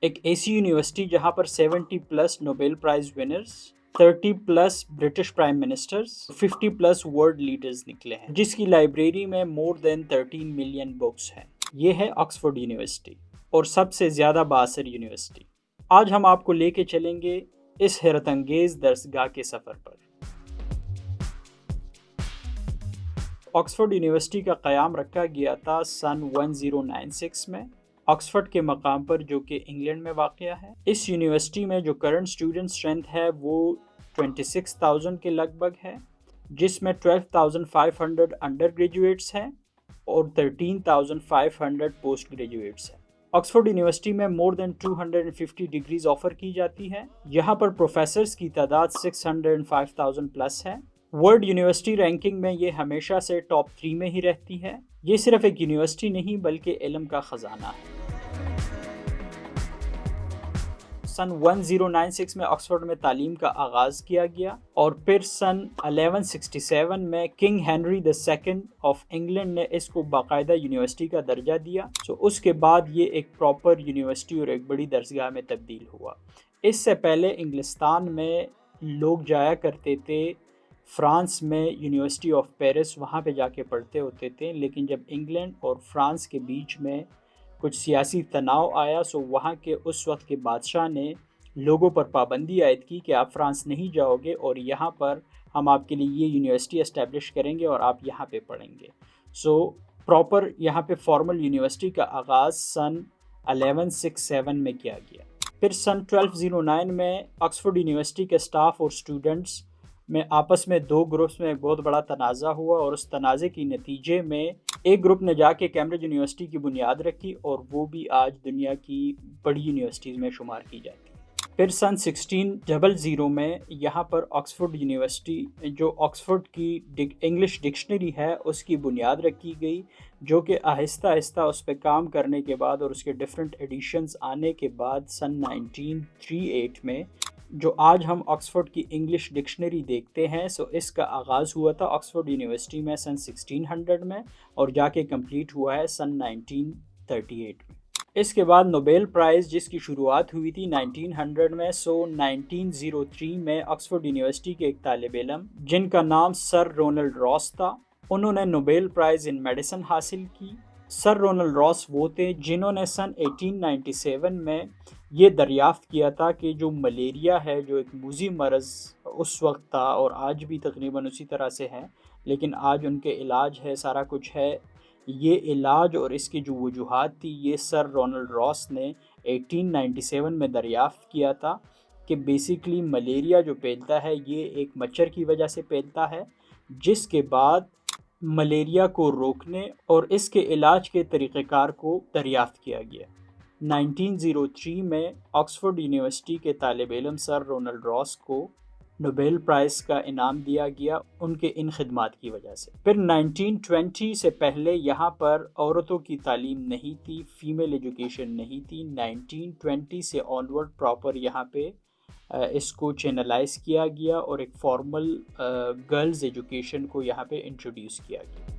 ایک ایسی یونیورسٹی جہاں پر 70+ Nobel prize winners, 30+ British prime ministers, 50+ world leaders نکلے ہیں، جس کی لائبریری میں مور دین 13 ملین بکس ہیں۔ یہ ہے آکسفورڈ یونیورسٹی اور سب سے زیادہ بااثر یونیورسٹی۔ آج ہم آپ کو لے کے چلیں گے اس حیرت انگیز درسگاہ کے سفر پر۔ آکسفورڈ یونیورسٹی کا قیام رکھا گیا تھا سن 1096 میں، آکسفورڈ کے مقام پر جو کہ انگلینڈ میں واقع ہے۔ اس یونیورسٹی میں جو کرنٹ اسٹوڈنٹ اسٹرینتھ ہے وہ 26,000 کے لگ بھگ ہے، جس میں 12,500 انڈر گریجویٹس ہیں اور 13,500 پوسٹ گریجویٹس ہیں۔ آکسفورڈ یونیورسٹی میں مور دین 250 ڈگریز آفر کی جاتی ہے۔ یہاں پر پروفیسرز کی تعداد 605,000+ ہے۔ ورلڈ یونیورسٹی رینکنگ میں یہ ہمیشہ سے ٹاپ 3 میں ہی رہتی ہے۔ یہ صرف ایک یونیورسٹی نہیں بلکہ علم کا خزانہ ہے۔ سن 1096 میں آکسفورڈ میں تعلیم کا آغاز کیا گیا اور پھر سن 1167 میں king Henry II of England نے اس کو باقاعدہ یونیورسٹی کا درجہ دیا۔ اس کے بعد یہ ایک پراپر یونیورسٹی اور ایک بڑی درسگاہ میں تبدیل ہوا۔ اس سے پہلے انگلستان میں لوگ جایا کرتے تھے، فرانس میں یونیورسٹی آف پیرس، وہاں پہ جا کے پڑھتے ہوتے تھے، لیکن جب انگلینڈ اور فرانس کے بیچ میں کچھ سیاسی تناؤ آیا سو وہاں کے اس وقت کے بادشاہ نے لوگوں پر پابندی عائد کی کہ آپ فرانس نہیں جاؤ گے اور یہاں پر ہم آپ کے لیے یہ یونیورسٹی اسٹیبلش کریں گے اور آپ یہاں پہ پڑھیں گے۔ پراپر یہاں پہ فارمل یونیورسٹی کا آغاز سن 1167 میں کیا گیا۔ پھر سن 1209 میں آکسفورڈ یونیورسٹی کے سٹاف اور سٹوڈنٹس میں آپس میں 2 گروپس میں ایک بہت بڑا تنازع ہوا اور اس تنازع کے نتیجے میں ایک گروپ نے جا کے کیمبرج یونیورسٹی کی بنیاد رکھی اور وہ بھی آج دنیا کی بڑی یونیورسٹیز میں شمار کی جاتی ہے۔ پھر سن 1600 میں یہاں پر آکسفورڈ یونیورسٹی جو آکسفورڈ کی انگلش ڈکشنری ہے اس کی بنیاد رکھی گئی، جو کہ آہستہ آہستہ اس پہ کام کرنے کے بعد اور اس کے ڈیفرنٹ ایڈیشنز آنے کے بعد سن 1938 میں جو آج ہم آکسفورڈ کی انگلش ڈکشنری دیکھتے ہیں اس کا آغاز ہوا تھا آکسفورڈ یونیورسٹی میں سن 1600 میں اور جا کے کمپلیٹ ہوا ہے سن 1938 میں۔ اس کے بعد نوبیل پرائز جس کی شروعات ہوئی تھی 1900 میں 1903 میں آکسفورڈ یونیورسٹی کے ایک طالب علم جن کا نام سر رونلڈ راس تھا، انہوں نے نوبیل پرائز ان میڈیسن حاصل کی۔ سر رونلڈ راس وہ تھے جنہوں نے سن 1897 میں یہ دریافت کیا تھا کہ جو ملیریا ہے، جو ایک موذی مرض اس وقت تھا اور آج بھی تقریباً اسی طرح سے ہے، لیکن آج ان کے علاج ہے، سارا کچھ ہے، یہ علاج اور اس کی جو وجوہات تھی یہ سر رونلڈ راس نے 1897 میں دریافت کیا تھا کہ بیسیکلی ملیریا جو پھیلتا ہے یہ ایک مچھر کی وجہ سے پھیلتا ہے، جس کے بعد ملیریا کو روکنے اور اس کے علاج کے طریقہ کار کو دریافت کیا گیا۔ 1903 میں آکسفورڈ یونیورسٹی کے طالب علم سر رونلڈ راس کو نوبیل پرائز کا انعام دیا گیا ان کے ان خدمات کی وجہ سے۔ پھر 1920 سے پہلے یہاں پر عورتوں کی تعلیم نہیں تھی، فیمیل ایجوکیشن نہیں تھی۔ 1920 سے آنورڈ پراپر یہاں پہ اس کو چینلائز کیا گیا اور ایک فارمل گرلز ایجوکیشن کو یہاں پہ انٹروڈیوس کیا گیا۔